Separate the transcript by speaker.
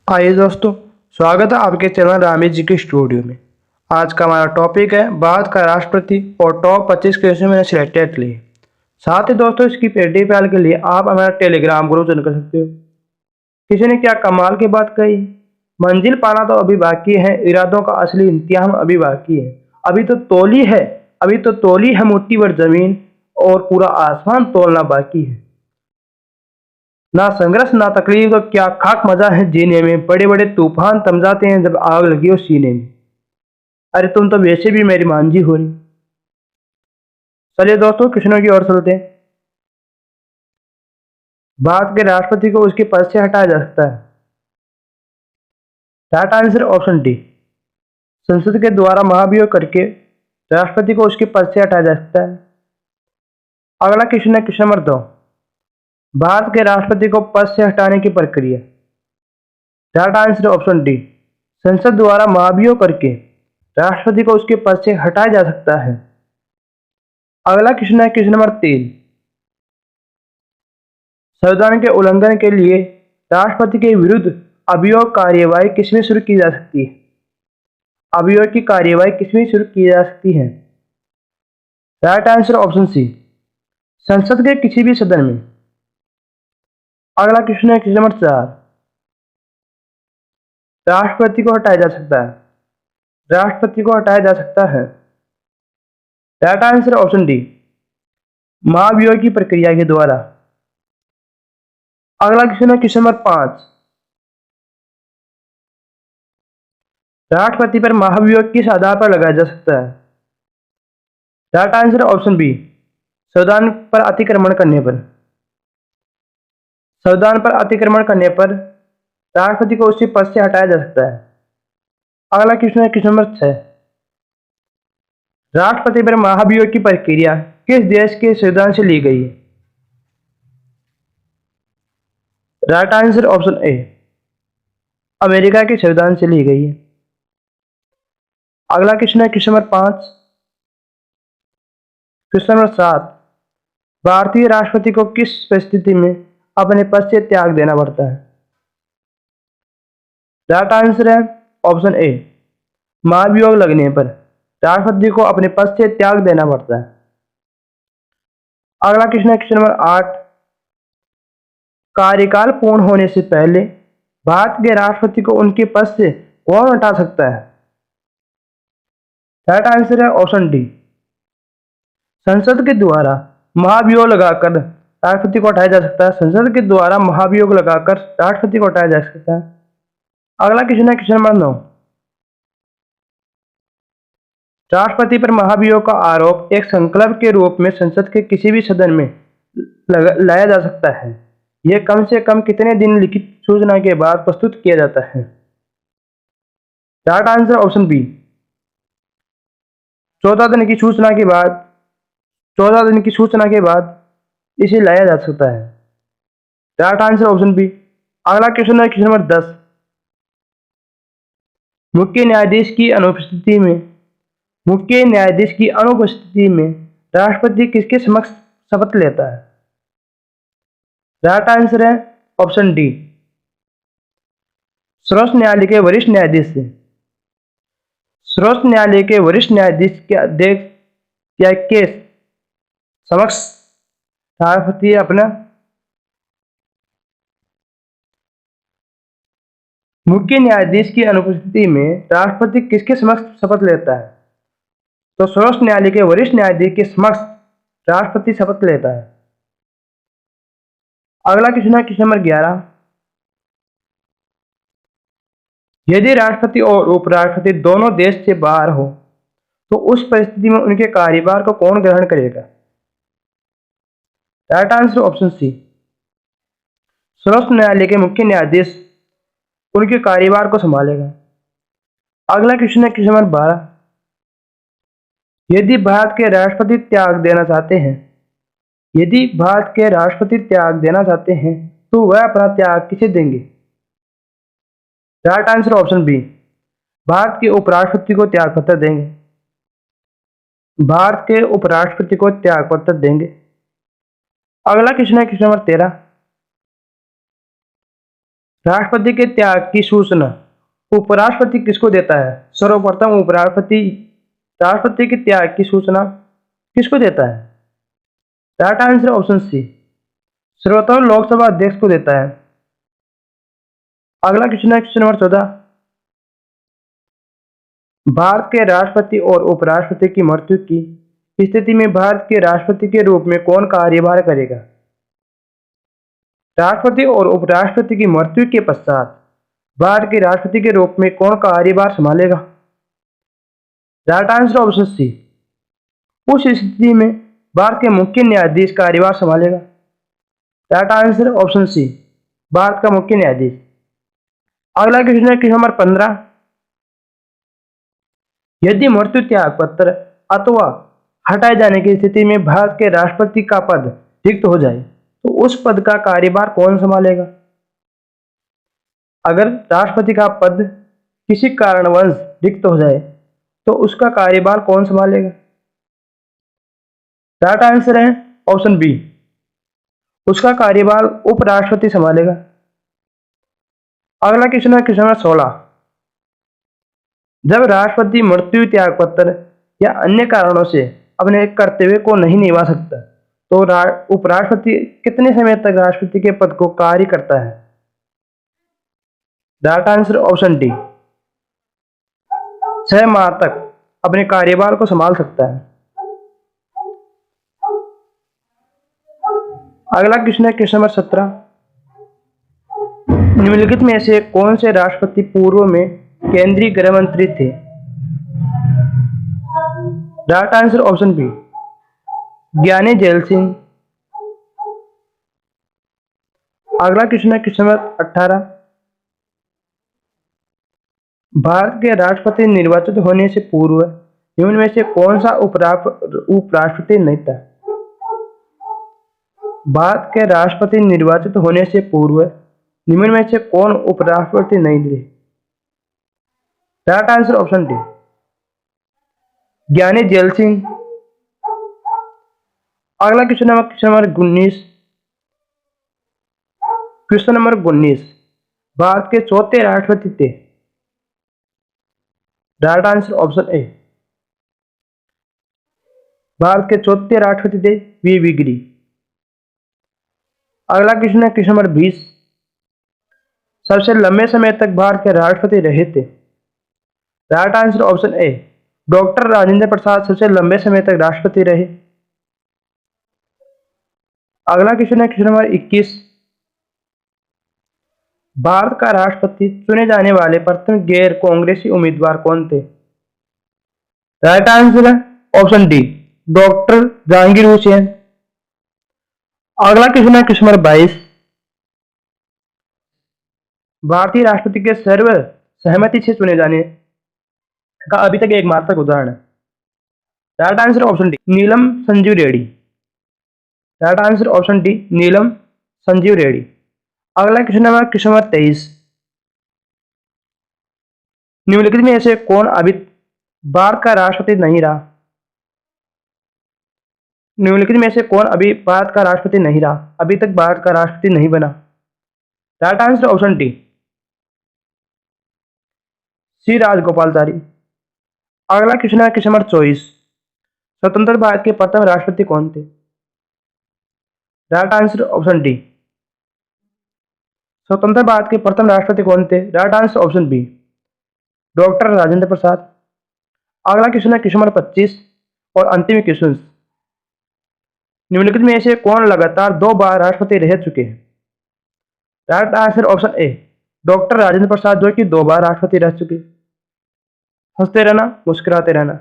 Speaker 1: आइए दोस्तों, स्वागत है आपके चैनल रामी जी के स्टूडियो में। आज का हमारा टॉपिक है भारत का राष्ट्रपति और टॉप 25 क्वेश्चन मैंने सिलेक्टेड लिए। साथ ही दोस्तों, इसकी पीडीएफ फाइल के लिए आप हमारा टेलीग्राम ग्रुप ज्वाइन कर सकते हो। किसी ने क्या कमाल की बात कही, मंजिल पाना तो अभी बाकी है, इरादों का असली इम्तिहान अभी बाकी है। अभी तो तोली है, अभी तो तोली है मुट्ठी भर जमीन, और पूरा आसमान तोलना बाकी है। ना संघर्ष ना तकलीफ तो क्या खाक मजा है जीने में, बड़े बड़े तूफान थम जाते हैं जब आग लगी हो सीने में। अरे तुम तो वैसे भी मेरी मांझी हो रही। चलिए दोस्तों, क्वेश्चनों की ओर चलते हैं। भारत के राष्ट्रपति को उसके पद से हटाया जा सकता है। राइट आंसर ऑप्शन डी, संसद के द्वारा महाभियोग करके राष्ट्रपति को उसके पद से हटाया जा सकता है। अगला क्वेश्चन है क्वेश्चन नंबर 2, भारत के राष्ट्रपति को पद से हटाने की प्रक्रिया। राइट आंसर ऑप्शन डी, संसद द्वारा महाभियोग करके राष्ट्रपति को उसके पद से हटाया जा सकता है। अगला क्वेश्चन है क्वेश्चन नंबर 3, संविधान के उल्लंघन के लिए राष्ट्रपति के विरुद्ध अभियोग कार्यवाही किसमें शुरू की जा सकती है। अभियोग की कार्यवाही किसमें शुरू की जा सकती है। राइट आंसर ऑप्शन सी, संसद के किसी भी सदन में। अगला क्वेश्चन है क्वेश्चन नंबर 4, राष्ट्रपति को हटाया जा सकता है। राष्ट्रपति को हटाया जा सकता है। राइट आंसर ऑप्शन डी, महाभियोग की प्रक्रिया के द्वारा। अगला क्वेश्चन है क्वेश्चन नंबर 5, राष्ट्रपति पर महाभियोग किस आधार पर लगाया जा सकता है। राइट आंसर ऑप्शन बी, संविधान पर अतिक्रमण करने पर। संविधान पर अतिक्रमण करने पर राष्ट्रपति को उसके पद से हटाया जा सकता है। अगला क्वेश्चन है क्वेश्चन नंबर 6, राष्ट्रपति पर महाभियोग की प्रक्रिया किस देश के संविधान से ली गई है। राइट आंसर ऑप्शन ए, अमेरिका के संविधान से ली गई है। अगला क्वेश्चन है क्वेश्चन नंबर 5, क्वेश्चन नंबर 7, भारतीय राष्ट्रपति को किस परिस्थिति में अपने पद से त्याग देना पड़ता है। राइट आंसर है ऑप्शन ए, महाभियोग लगने पर राष्ट्रपति को अपने पद से त्याग देना पड़ता है। अगला क्वेश्चन है क्वेश्चन नंबर 8, कार्यकाल पूर्ण होने से पहले भारत के राष्ट्रपति को उनके पद से कौन हटा सकता है। राइट आंसर है ऑप्शन डी, संसद के द्वारा महाभियोग लगाकर राष्ट्रपति को हटाया जा सकता है। संसद के द्वारा महाभियोग लगाकर राष्ट्रपति को हटाया जा सकता है। अगला क्वेश्चन है क्वेश्चन नंबर 9, राष्ट्रपति पर महाभियोग का आरोप एक संकल्प के रूप में संसद के किसी भी सदन में लाया जा सकता है। यह कम से कम कितने दिन लिखित सूचना के बाद प्रस्तुत किया जाता है। राइट आंसर ऑप्शन बी, 14 दिन की सूचना के बाद 14 दिन की सूचना के बाद इसे लाया जा सकता है। Right answer option B. अगला क्वेश्चन है क्वेश्चन नंबर 10, मुख्य न्यायाधीश की अनुपस्थिति में राष्ट्रपति किसके समक्ष शपथ लेता है। राइट आंसर है ऑप्शन डी, सर्वोच्च न्यायालय के वरिष्ठ न्यायाधीश से। सर्वोच्च न्यायालय के वरिष्ठ न्यायाधीश के अध्यक्ष या के समक्ष राष्ट्रपति अपना मुख्य न्यायाधीश की अनुपस्थिति में राष्ट्रपति किसके समक्ष शपथ लेता है। तो सर्वोच्च न्यायालय के वरिष्ठ न्यायाधीश के समक्ष राष्ट्रपति शपथ लेता है। अगला क्वेश्चन है क्वेश्चन नंबर 11, यदि राष्ट्रपति और उपराष्ट्रपति दोनों देश से बाहर हो तो उस परिस्थिति में उनके कार्यभार को कौन ग्रहण करेगा। राइट आंसर ऑप्शन सी, सर्वोच्च न्यायालय के मुख्य न्यायाधीश उनके कार्यभार को संभालेगा। अगला क्वेश्चन है क्वेश्चन नंबर 12, यदि भारत के राष्ट्रपति त्याग देना चाहते हैं तो वह अपना त्याग किसे देंगे। Right answer option B, Bharat के उपराष्ट्रपति को त्याग पत्र देंगे। अगला क्वेश्चन है क्वेश्चन नंबर 13, राष्ट्रपति के त्याग की सूचना उपराष्ट्रपति किसको देता है? सर्वप्रथम उपराष्ट्रपति राष्ट्रपति के त्याग की सूचना किसको देता है? राइट आंसर ऑप्शन सी, सर्वोत्तम लोकसभा अध्यक्ष को देता है। अगला क्वेश्चन है क्वेश्चन नंबर 14। भारत के राष्ट्रपति और उपराष्ट्रपति की मृत्यु की स्थिति में भारत के राष्ट्रपति के रूप में कौन कार्यभार करेगा? राष्ट्रपति और उपराष्ट्रपति की मृत्यु के पश्चात भारत के राष्ट्रपति के रूप में कौन कार्यभार संभालेगा? राइट आंसर ऑप्शन सी, उस स्थिति में भारत के मुख्य न्यायाधीश कार्यभार संभालेगा। Right answer option C, Bharat का मुख्य न्यायाधीश। अगला क्वेश्चन है क्वेश्चन नंबर 15। यदि मृत्यु त्याग पत्र अथवा हटाए जाने की स्थिति में भारत के राष्ट्रपति का पद रिक्त हो जाए तो उस पद का कार्यभार कौन संभालेगा? अगर राष्ट्रपति का पद किसी कारणवश रिक्त हो जाए तो उसका कार्यभार कौन संभालेगा? राइट आंसर है ऑप्शन बी, उसका कार्यभार उपराष्ट्रपति संभालेगा। अगला क्वेश्चन है क्वेश्चन नंबर 16। जब राष्ट्रपति मृत्यु त्याग पत्र या अन्य कारणों से अपने कर्तव्य को नहीं निभा सकता तो उपराष्ट्रपति कितने समय तक राष्ट्रपति के पद को कार्य करता है? राइट आंसर ऑप्शन डी, 6 माह तक अपने कार्यभार को संभाल सकता है। अगला क्वेश्चन है क्वेश्चन नंबर 17। निम्नलिखित में से कौन से राष्ट्रपति पूर्व में केंद्रीय गृह मंत्री थे? राइट आंसर ऑप्शन बी, ज्ञानी जैल सिंह। अगला क्वेश्चन है क्वेश्चन नंबर 18। भारत के राष्ट्रपति निर्वाचित होने से पूर्व निम्न में से कौन सा उपराष्ट्रपति नहीं था? भारत के राष्ट्रपति निर्वाचित होने से पूर्व निम्न में से कौन उपराष्ट्रपति नहीं थे? राइट आंसर ऑप्शन डी, ज्ञानी जैल सिंह। अगला question number 19। Question number 19 Bharat के चौथे राष्ट्रपति थे? राइट आंसर ऑप्शन ए, भारत के चौथे राष्ट्रपति थे वी गिरी। अगला क्वेश्चन है क्वेश्चन नंबर 20। सबसे लंबे समय तक भारत के राष्ट्रपति रहे थे? Right answer option A, doctor Rajendra Prasad सबसे लंबे समय तक राष्ट्रपति रहे। अगला क्वेश्चन है क्वेश्चन नंबर 21। भारत का राष्ट्रपति चुने जाने वाले प्रथम गैर कांग्रेसी उम्मीदवार कौन थे? राइट आंसर है option D, doctor Jahangir Hussain. अगला क्वेश्चन है क्वेश्चन नंबर 22। भारतीय राष्ट्रपति के सर्व सहमति से चुने जाने का अभी तक एकमात्र उदाहरण है? Right answer option D, Neelam Sanjiva Reddy. Right answer option D, Neelam Sanjiva Reddy. अगला क्वेश्चन नंबर 23। निम्नलिखित में से कौन अभी भारत का राष्ट्रपति नहीं रहा? निम्नलिखित में से कौन अभी भारत का राष्ट्रपति नहीं रहा, अभी तक भारत का राष्ट्रपति नहीं बना? राइट आंसर ऑप्शन डी, सी राजगोपालाचारी। अगला क्वेश्चन है क्वेश्चन नंबर 24। स्वतंत्र भारत के प्रथम राष्ट्रपति कौन थे? राइट आंसर ऑप्शन डी, स्वतंत्र भारत के प्रथम राष्ट्रपति कौन थे? Right answer option B, doctor Rajendra Prasad. अगला क्वेश्चन है क्वेश्चन नंबर 25 और अंतिम क्वेश्चन। निम्नलिखित में से कौन लगातार 2 बार राष्ट्रपति रह चुके हैं? Right answer option A, doctor Rajendra Prasad जो कि 2 बार राष्ट्रपति रह चुके। हंसते रहना, मुस्कुराते रहना।